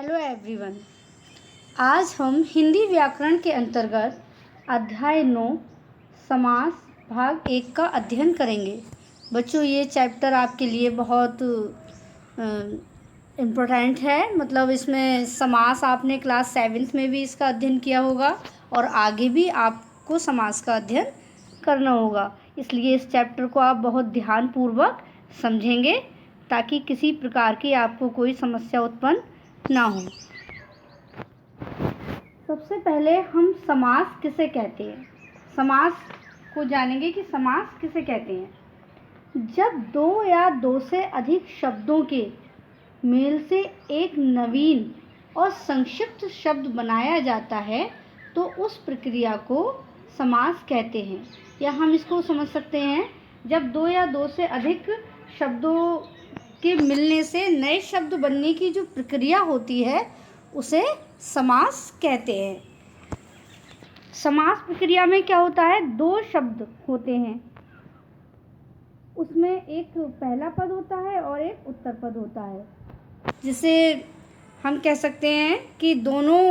Hello everyone. आज हम हिंदी व्याकरण के अंतर्गत अध्याय 9 समास भाग 1 का अध्ययन करेंगे। बच्चों, ये चैप्टर आपके लिए बहुत इम्पोर्टेंट है। मतलब इसमें समास आपने क्लास 7th में भी इसका अध्ययन किया होगा और आगे भी आपको समास का अध्ययन करना होगा। इसलिए इस चैप्टर को आप बहुत ध्यानपूर्वक समझेंगे ताकि किसी प्रकार की आपको कोई समस्या उत्पन्न ना हो। सबसे पहले हम समास किसे कहते हैं, समास को जानेंगे कि समास किसे कहते हैं। जब दो या दो से अधिक शब्दों के मेल से एक नवीन और संक्षिप्त शब्द बनाया जाता है तो उस प्रक्रिया को समास कहते हैं। या हम इसको समझ सकते हैं, जब दो या दो से अधिक शब्दों के मिलने से नए शब्द बनने की जो प्रक्रिया होती है उसे समास कहते हैं। समास प्रक्रिया में क्या होता है, दो शब्द होते हैं, उसमें एक पहला पद होता है और एक उत्तर पद होता है, जिसे हम कह सकते हैं कि दोनों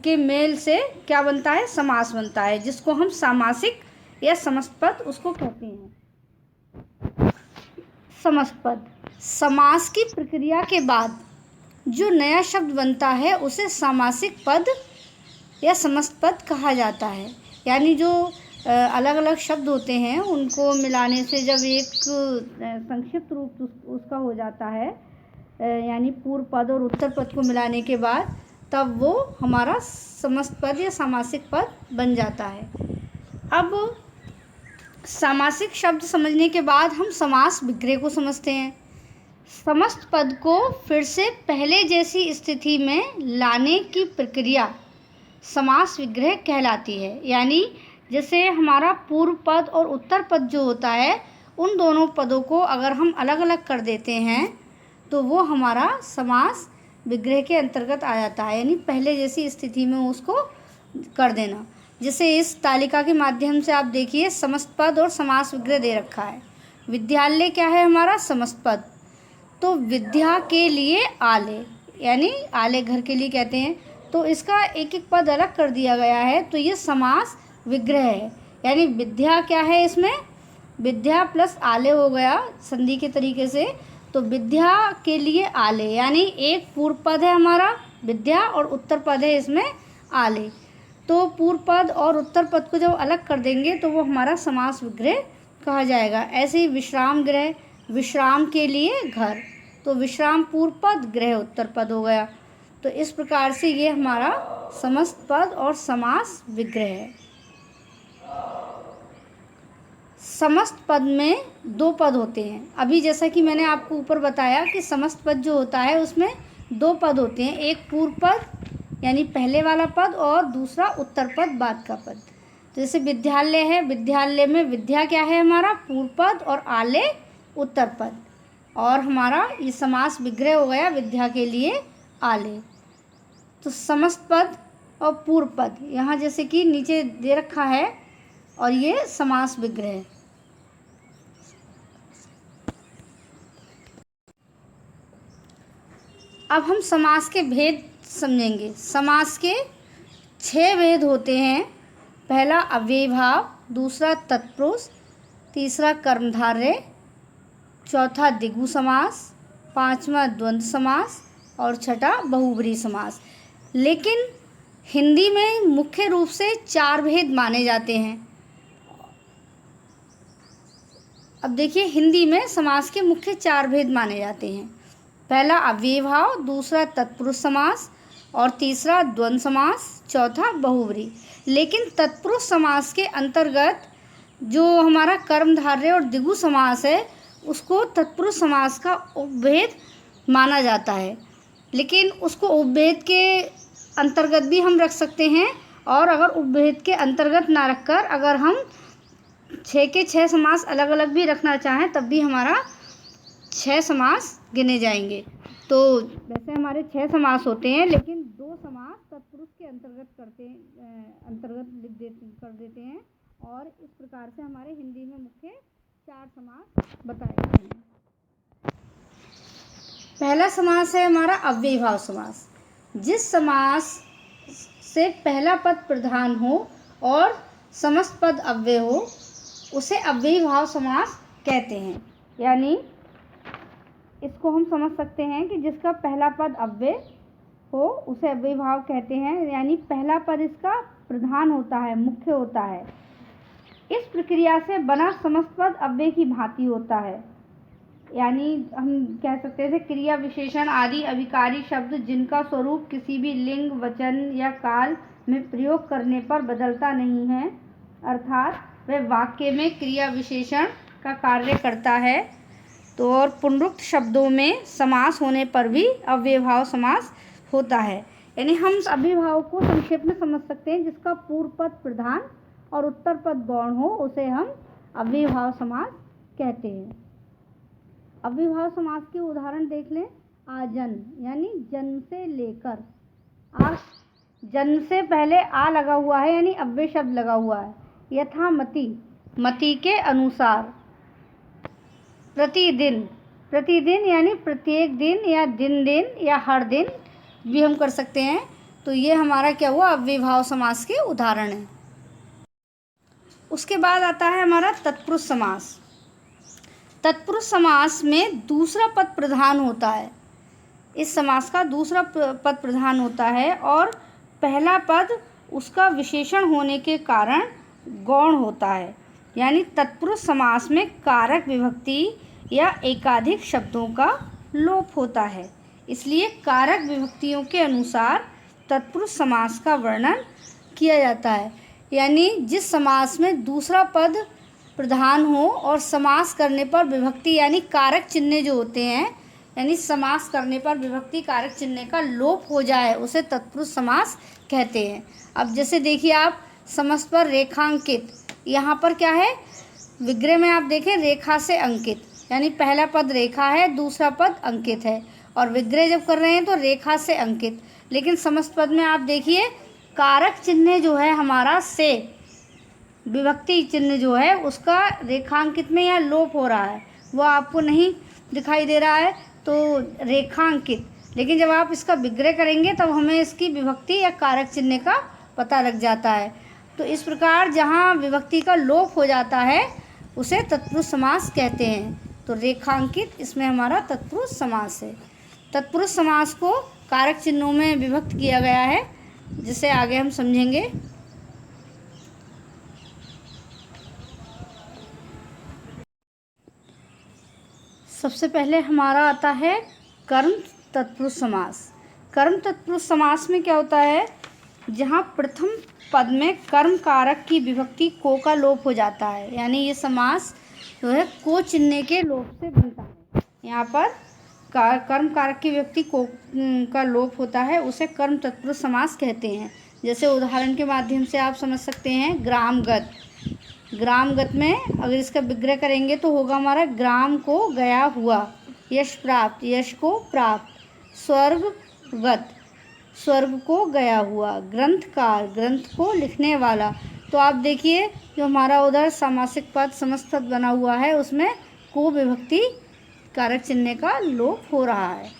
के मेल से क्या बनता है, समास बनता है, जिसको हम सामासिक या समस्त पद उसको कहते हैं। समस्त पद, समास की प्रक्रिया के बाद जो नया शब्द बनता है उसे सामासिक पद या समस्त पद कहा जाता है। यानी जो अलग अलग शब्द होते हैं उनको मिलाने से जब एक संक्षिप्त रूप उसका हो जाता है, यानी पूर्व पद और उत्तर पद को मिलाने के बाद तब वो हमारा समस्त पद या सामासिक पद बन जाता है। अब सामासिक शब्द समझने के बाद हम समास विग्रह को समझते हैं। समस्त पद को फिर से पहले जैसी स्थिति में लाने की प्रक्रिया समास विग्रह कहलाती है। यानी जैसे हमारा पूर्व पद और उत्तर पद जो होता है, उन दोनों पदों को अगर हम अलग अलग कर देते हैं तो वो हमारा समास विग्रह के अंतर्गत आ जाता है। यानी पहले जैसी स्थिति में उसको कर देना। जैसे इस तालिका के माध्यम से आप देखिए, समस्त पद और समास विग्रह दे रखा है। विद्यालय क्या है हमारा, समस्त पद। तो विद्या के लिए आले, यानी आले घर के लिए कहते हैं, तो इसका एक एक पद अलग कर दिया गया है, तो ये समास विग्रह है। यानी विद्या क्या है, इसमें विद्या प्लस आले हो गया संधि के तरीके से। तो विद्या के लिए आले, यानी एक पूर्व पद है हमारा विद्या और उत्तर पद है इसमें आले। तो पूर्व पद और उत्तर पद को जब अलग कर देंगे तो वो हमारा समास विग्रह कहा जाएगा। ऐसे ही विश्राम गृह, विश्राम के लिए घर, तो विश्राम पूर्व पद, गृह उत्तर पद हो गया। तो इस प्रकार से ये हमारा समस्त पद और समास विग्रह है। समस्त पद में दो पद होते हैं। अभी जैसा कि मैंने आपको ऊपर बताया कि समस्त पद जो होता है उसमें दो पद होते हैं, एक पूर्व पद यानी पहले वाला पद और दूसरा उत्तर पद बाद का पद। जैसे विद्यालय है, विद्यालय में विद्या क्या है हमारा, पूर्व पद, और आले उत्तर पद, और हमारा ये समास विग्रह हो गया विद्या के लिए आले। तो समस्त पद और पूर्व पद यहाँ जैसे कि नीचे दे रखा है, और ये समास विग्रह। अब हम समास के भेद समझेंगे। समास के 6 भेद होते हैं। पहला अव्ययीभाव, दूसरा तत्पुरुष, तीसरा कर्मधारय, चौथा द्विगु समास, पांचवा द्वंद्व समास और छठा बहुब्रीहि समास। लेकिन हिंदी में मुख्य रूप से 4 भेद माने जाते हैं। अब देखिए, हिंदी में समास के मुख्य 4 भेद माने जाते हैं। पहला अव्ययीभाव, दूसरा तत्पुरुष समास और तीसरा द्वंद्व समास, चौथा बहुब्रीहि। लेकिन तत्पुरुष समास के अंतर्गत जो हमारा कर्मधारय और द्विगु समास है उसको तत्पुरुष समास का उपभेद माना जाता है। लेकिन उसको उपभेद के अंतर्गत भी हम रख सकते हैं, और अगर उपभेद के अंतर्गत ना रखकर अगर हम 6 के 6 समास अलग अलग भी रखना चाहें तब भी हमारा 6 समास गिने जाएंगे। तो वैसे हमारे 6 समास होते हैं, लेकिन 2 समास तत्पुरुष के अंतर्गत कर देते हैं, और इस प्रकार से हमारे हिंदी में मुख्य 4 समास बताए गए हैं। पहला समास है हमारा अव्ययीभाव समास। जिस समास से पहला पद प्रधान हो और समस्त पद अव्यय हो उसे अव्ययी भाव समास कहते हैं। यानी इसको हम समझ सकते हैं कि जिसका पहला पद अव्यय हो उसे अव्ययी भाव कहते हैं। यानी पहला पद इसका प्रधान होता है, मुख्य होता है। इस प्रक्रिया से बना समस्त पद अव्यय की भांति होता है। यानी हम कह सकते हैं क्रिया विशेषण आदि अभिकारी शब्द जिनका स्वरूप किसी भी लिंग, वचन या काल में प्रयोग करने पर बदलता नहीं है, अर्थात वह वाक्य में क्रिया विशेषण का कार्य करता है, तो और पुनरुक्त शब्दों में समास होने पर भी अव्ययी भाव समास होता है। यानी हम अव्ययी भाव को संक्षेप में समझ सकते हैं, जिसका पूर्व पद प्रधान और उत्तर पद गौण हो उसे हम अव्ययी भाव समास कहते हैं। अव्ययी भाव समास के उदाहरण देख लें। आजन यानी जन्म से लेकर, जन्म से पहले आ लगा हुआ है यानी अव्यय शब्द लगा हुआ है। यथामति, मति के अनुसार। प्रतिदिन, प्रतिदिन यानी प्रत्येक दिन या दिन दिन या हर दिन भी हम कर सकते हैं। तो ये हमारा क्या हुआ, अव्ययी भाव समास के उदाहरण हैं। उसके बाद आता है हमारा तत्पुरुष समास। तत्पुरुष समास में दूसरा पद प्रधान होता है। इस समास का दूसरा पद प्रधान होता है और पहला पद उसका विशेषण होने के कारण गौण होता है। यानी तत्पुरुष समास में कारक विभक्ति या एकाधिक शब्दों का लोप होता है, इसलिए कारक विभक्तियों के अनुसार तत्पुरुष समास का वर्णन किया जाता है। यानी जिस समास में दूसरा पद प्रधान हो और समास करने पर विभक्ति यानी कारक चिन्ह जो होते हैं, यानी समास करने पर विभक्ति कारक चिन्ह का लोप हो जाए उसे तत्पुरुष समास कहते हैं। अब जैसे देखिए आप समस्त पर रेखांकित, यहाँ पर क्या है, विग्रह में आप देखें रेखा से अंकित, यानी पहला पद रेखा है, दूसरा पद अंकित है, और विग्रह जब कर रहे हैं तो रेखा से अंकित। लेकिन समस्त पद में आप देखिए कारक चिन्ह जो है हमारा से, विभक्ति चिन्ह जो है उसका रेखांकित में या लोप हो रहा है, वो आपको नहीं दिखाई दे रहा है, तो रेखांकित। लेकिन जब आप इसका विग्रह करेंगे तब हमें इसकी विभक्ति या कारक चिन्ह का पता लग जाता है। तो इस प्रकार जहाँ विभक्ति का लोप हो जाता है उसे तत्पुरुष समास कहते हैं। तो रेखांकित इसमें हमारा तत्पुरुष समास है। तत्पुरुष समास को कारक चिन्हों में विभक्त किया गया है, जिसे आगे हम समझेंगे। सबसे पहले हमारा आता है कर्म तत्पुरुष समास। कर्म तत्पुरुष समास में क्या होता है, जहाँ प्रथम पद में कर्म कारक की विभक्ति को का लोप हो जाता है, यानी ये समास जो है को चिन्ह के लोप से बनता है। यहाँ पर कर्म कारक की विभक्ति को का लोप होता है, उसे कर्म तत्पुरुष समास कहते हैं। जैसे उदाहरण के माध्यम से आप समझ सकते हैं, ग्रामगत। ग्रामगत में अगर इसका विग्रह करेंगे तो होगा हमारा ग्राम को गया हुआ, यश प्राप्त, यश को प्राप्त, स्वर्गगत, स्वर्ग को गया हुआ, ग्रंथकार, ग्रंथ को लिखने वाला। तो आप देखिए जो हमारा उधर सामासिक पद समस्त पद बना हुआ है उसमें को विभक्ति कारक चिन्ह का लोप हो रहा है।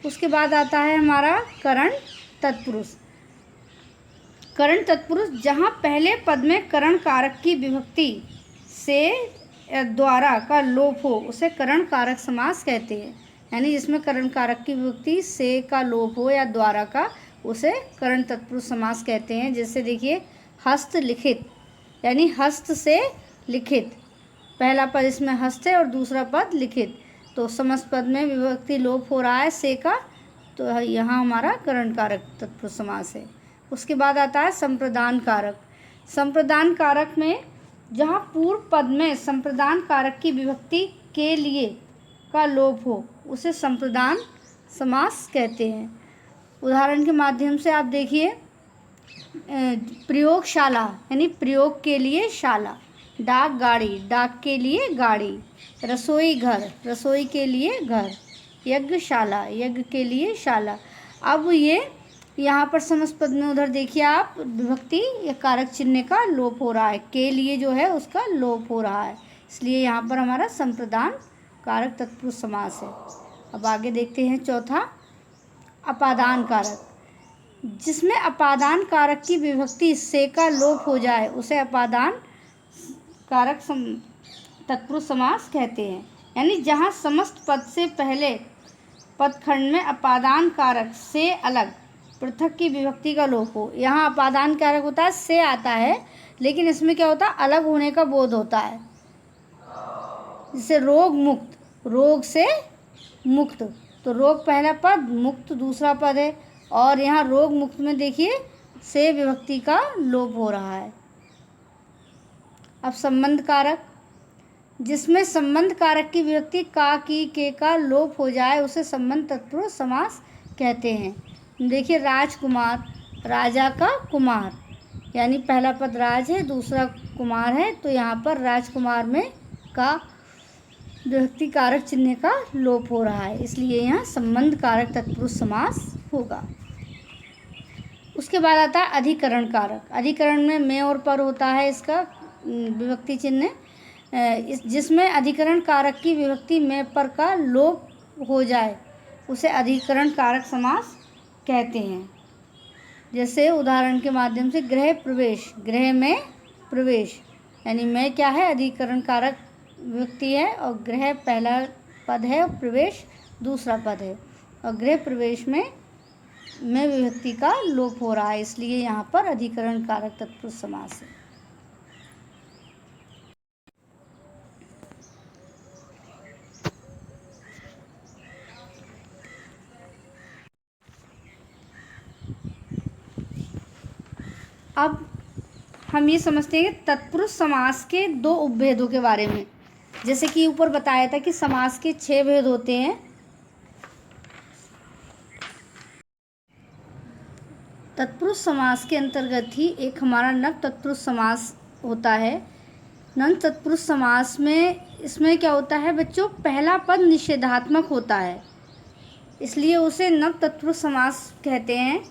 उसके बाद आता है हमारा करण तत्पुरुष। करण तत्पुरुष जहाँ पहले पद में करण कारक की विभक्ति से द्वारा का लोप हो उसे करण कारक समास कहते हैं। यानी जिसमें करण कारक की विभक्ति से का लोप हो या द्वारा का, उसे करण तत्पुरुष समास कहते हैं। जैसे देखिए हस्त लिखित, यानी हस्त से लिखित, पहला पद इसमें हस्त है और दूसरा पद लिखित, तो समस्त पद में विभक्ति लोप हो रहा है से का, तो यहाँ हमारा करण कारक तत्पुरुष समास है। उसके बाद आता है संप्रदान कारक। संप्रदान कारक में जहाँ पूर्व पद में संप्रदान कारक की विभक्ति के लिए का लोप हो उसे संप्रदान समास कहते हैं। उदाहरण के माध्यम से आप देखिए, प्रयोगशाला यानी प्रयोग के लिए शाला, डाक गाड़ी, डाक के लिए गाड़ी, रसोई घर, रसोई के लिए घर, यज्ञशाला, यज्ञ के लिए शाला। अब ये यहाँ पर समस्त पद में उधर देखिए आप विभक्ति या कारक चिन्ह का लोप हो रहा है, के लिए जो है उसका लोप हो रहा है, इसलिए यहाँ पर हमारा संप्रदान कारक तत्पुरुष समास है। अब आगे देखते हैं चौथा, अपादान कारक। जिसमें अपादान कारक की विभक्ति से का लोप हो जाए उसे अपादान कारक तत्पुरुष समास कहते हैं। यानी जहाँ समस्त पद से पहले पदखंड में अपादान कारक से अलग पृथक की विभक्ति का लोप हो। यहाँ अपादान कारक होता है से आता है, लेकिन इसमें क्या होता है, अलग होने का बोध होता है। जैसे रोग मुक्त, रोग से मुक्त, तो रोग पहला पद, मुक्त दूसरा पद है, और यहाँ रोग मुक्त में देखिए से विभक्ति का लोप हो रहा है। अब संबंध कारक, जिसमें संबंध कारक की विभक्ति का की के का लोप हो जाए उसे संबंध तत्पुरुष समास कहते हैं। देखिए राजकुमार, राजा का कुमार, यानी पहला पद राज है, दूसरा कुमार है, तो यहाँ पर राजकुमार में का विभक्ति कारक चिन्ह का लोप हो रहा है, इसलिए यहाँ संबंध कारक तत्पुरुष समास होगा। उसके बाद आता है अधिकरण कारक। अधिकरण में में और पर होता है इसका विभक्ति चिन्ह, जिसमें अधिकरण कारक की विभक्ति में पर का लोप हो जाए उसे अधिकरण कारक समास कहते हैं। जैसे उदाहरण के माध्यम से गृह प्रवेश, गृह में प्रवेश, यानी में क्या है, अधिकरण कारक विभक्ति है, और गृह पहला पद है और प्रवेश दूसरा पद है, और गृह प्रवेश में विभक्ति का लोप हो रहा है, इसलिए यहाँ पर अधिकरण कारक तत्पुरुष समास है। अब हम ये समझते हैं कि तत्पुरुष समास के दो उपभेदों के बारे में। जैसे कि ऊपर बताया था कि समास के 6 भेद होते हैं। तत्पुरुष समास के अंतर्गत ही एक हमारा नव तत्पुरुष समास होता है। नव तत्पुरुष समास में इसमें क्या होता है बच्चों, पहला पद निषेधात्मक होता है, इसलिए उसे नव तत्पुरुष समास कहते हैं।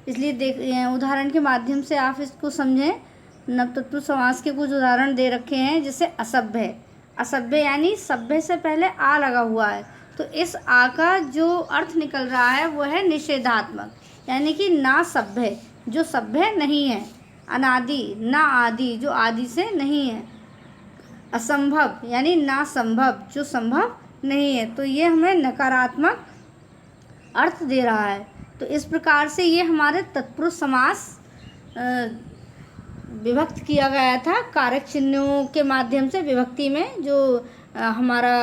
इसलिए उदाहरण के माध्यम से आप इसको समझें। नव तत्पुरुष समास के कुछ उदाहरण दे रखे हैं, जैसे असभ्य। असभ्य यानी सभ्य से पहले आ लगा हुआ है, तो इस आ का जो अर्थ निकल रहा है वो है निषेधात्मक, यानी कि ना सभ्य, जो सभ्य नहीं है। अनादि, ना आदि, जो आदि से नहीं है। असंभव यानी ना संभव, जो संभव नहीं है। तो ये हमें नकारात्मक अर्थ दे रहा है। तो इस प्रकार से ये हमारे तत्पुरुष समास विभक्त किया गया था कारक चिन्हों के माध्यम से। विभक्ति में जो हमारा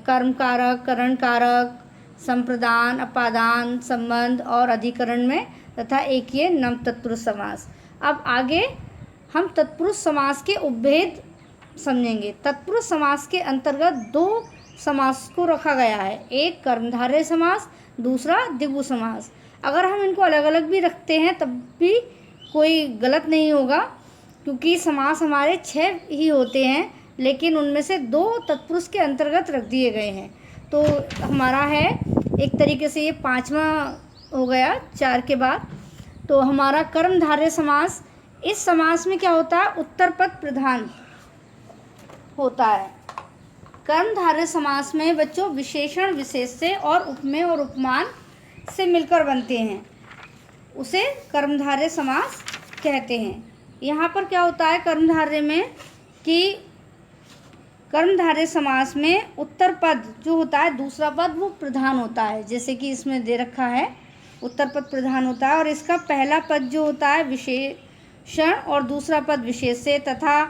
कर्म कारक, करण कारक, संप्रदान, अपादान, संबंध और अधिकरण में, तथा एक ये नव तत्पुरुष समास। अब आगे हम तत्पुरुष समास के उपभेद समझेंगे। तत्पुरुष समास के अंतर्गत 2 समास को रखा गया है, एक कर्मधारय समास, दूसरा द्विगु समास। अगर हम इनको अलग अलग भी रखते हैं तब भी कोई गलत नहीं होगा, क्योंकि समास हमारे 6 ही होते हैं, लेकिन उनमें से 2 तत्पुरुष के अंतर्गत रख दिए गए हैं। तो हमारा है एक तरीके से ये 5वां हो गया 4 के बाद। तो हमारा कर्मधारय समास, इस समास में क्या होता है, उत्तर पद प्रधान होता है। कर्मधारय समास में बच्चों विशेषण विशेष से और उपमेय और उपमान से मिलकर बनते हैं, उसे कर्मधारय समास कहते हैं। यहाँ पर क्या होता है कर्मधारय में कि कर्मधारय समास में उत्तर पद जो होता है, दूसरा पद वो प्रधान होता है। जैसे कि इसमें दे रखा है उत्तर पद प्रधान होता है, और इसका पहला पद जो होता है विशेषण और दूसरा पद विशेष से, तथा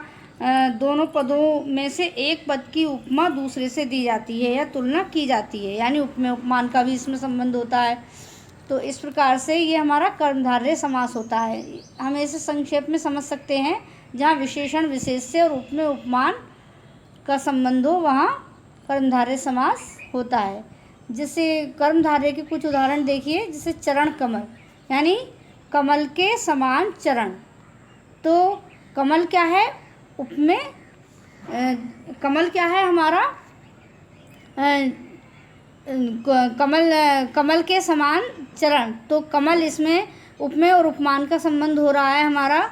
दोनों पदों में से एक पद की उपमा दूसरे से दी जाती है या तुलना की जाती है, यानी उपमेय उपमान का भी इसमें संबंध होता है। तो इस प्रकार से ये हमारा कर्मधारय समास होता है। हम इसे संक्षेप में समझ सकते हैं, जहाँ विशेषण विशेष से और उपमेय उपमान का संबंध हो वहाँ कर्मधारय समास होता है। जैसे कर्मधारय के कुछ उदाहरण देखिए, जैसे चरण कमल, यानी कमल के समान चरण। तो कमल क्या है, उपमेय, कमल क्या है हमारा, कमल के समान चरण। तो कमल इसमें उपमेय और उपमान का संबंध हो रहा है हमारा।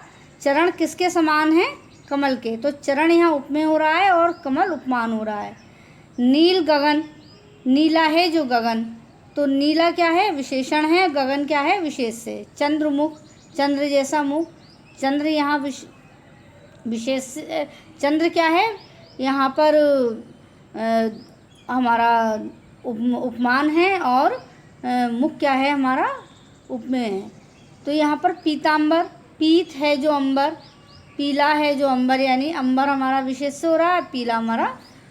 चरण किसके समान है, कमल के, तो चरण यहाँ उपमेय हो रहा है और कमल उपमान हो रहा है। नील गगन, नीला है जो गगन, तो नीला क्या है, विशेषण है, गगन क्या है, विशेष से। चंद्रमुख, चंद्र जैसा मुख, चंद्र यहाँ विशेष, चंद्र क्या है यहाँ पर हमारा उपमान है, और मुख क्या है हमारा उपमेय है। तो यहाँ पर पीतांबर, पीत है जो अंबर, पीला है जो अंबर, यानी अंबर हमारा विशेष से हो रहा है, पीला हमारा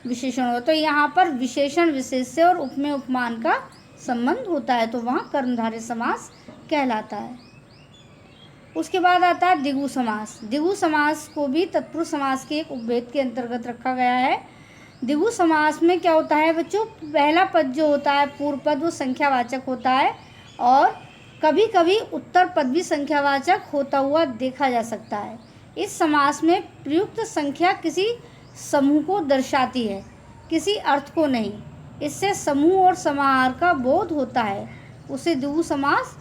विशेषण हो रहा है। तो यहाँ पर विशेषण विशेष से और उपमेय उपमान का संबंध होता है, तो वहाँ कर्मधारय समास कहलाता है। उसके बाद आता है द्विगु समास। द्विगु समास को भी तत्पुरुष समास के एक उपभेद के अंतर्गत रखा गया है। द्विगु समास में क्या होता है बच्चों, पहला पद जो होता है पूर्व पद वो संख्यावाचक होता है, और कभी कभी उत्तर पद भी संख्यावाचक होता हुआ देखा जा सकता है। इस समास में प्रयुक्त संख्या किसी समूह को दर्शाती है, किसी अर्थ को नहीं। इससे समूह और समाहार का बोध होता है, उसे द्विगु समास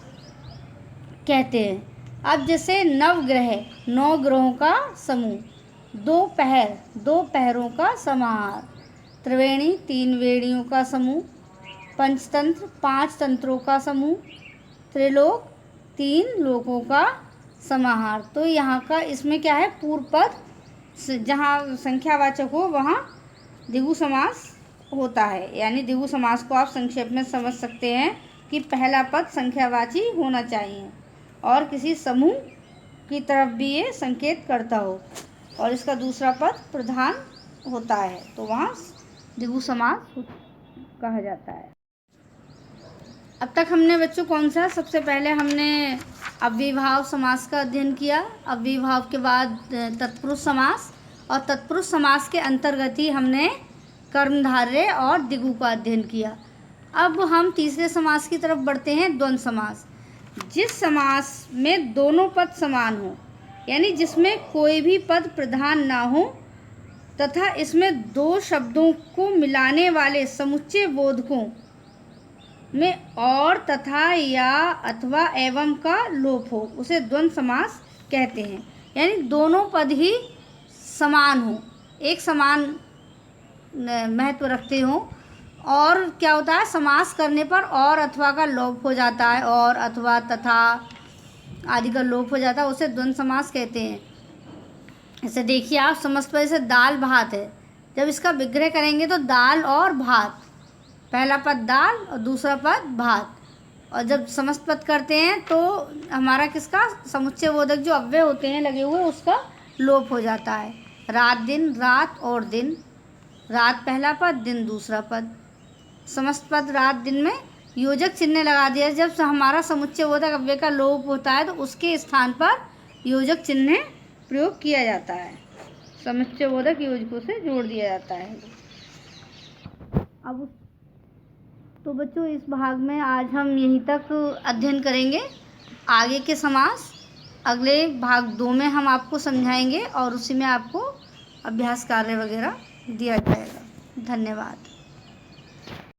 कहते हैं। अब जैसे नवग्रह, 9 ग्रहों का समूह, दोपहर, 2 पहरों का समाहार, त्रिवेणी, 3 वेणियों का समूह, पंचतंत्र, 5 तंत्रों का समूह, त्रिलोक, 3 लोकों का समाहार। तो यहाँ का इसमें क्या है, पूर्व पद जहाँ संख्यावाचक हो वहाँ द्विगु समास होता है। यानी द्विगु समास को आप संक्षेप में समझ सकते हैं कि पहला पद संख्यावाची होना चाहिए और किसी समूह की तरफ भी ये संकेत करता हो, और इसका दूसरा पद प्रधान होता है, तो वहाँ द्विगु समास कहा जाता है। अब तक हमने बच्चों कौन सा, सबसे पहले हमने अव्ययीभाव समास का अध्ययन किया। अव्ययीभाव के बाद तत्पुरुष समास, और तत्पुरुष समास के अंतर्गत ही हमने कर्मधारय और द्विगु का अध्ययन किया। अब हम तीसरे समास की तरफ बढ़ते हैं, द्वंद्व समास। जिस समास में दोनों पद समान हो, यानी जिसमें कोई भी पद प्रधान ना हो तथा इसमें 2 शब्दों को मिलाने वाले समुच्चय बोधकों में और, तथा, या, अथवा, एवं का लोप हो, उसे द्वंद्व समास कहते हैं। यानी दोनों पद ही समान हो, एक समान महत्व रखते हो, और क्या होता है समास करने पर और अथवा का लोप हो जाता है, और, अथवा, तथा आदि का लोप हो जाता है, उसे द्वंद्व समास कहते हैं। ऐसे देखिए आप समस्त पद, जैसे दाल भात है, जब इसका विग्रह करेंगे तो दाल और भात, पहला पद दाल और दूसरा पद भात, और जब समस्त पद करते हैं तो हमारा किसका समुच्चय बोधक जो अव्यय होते हैं लगे हुए उसका लोप हो जाता है। रात दिन, रात और दिन, रात पहला पद, दिन दूसरा पद, समस्त पद रात दिन में योजक चिन्ह लगा दिया। जब हमारा समुच्चय बोधक अव्यय का लोप होता है तो उसके स्थान पर योजक चिन्ह प्रयोग किया जाता है, समुच्चय बोधक योजकों से जोड़ दिया जाता है। अब तो बच्चों इस भाग में आज हम यहीं तक अध्ययन करेंगे। आगे के समास अगले भाग 2 में हम आपको समझाएंगे, और उसी में आपको अभ्यास कार्य वगैरह दिया जाएगा। धन्यवाद।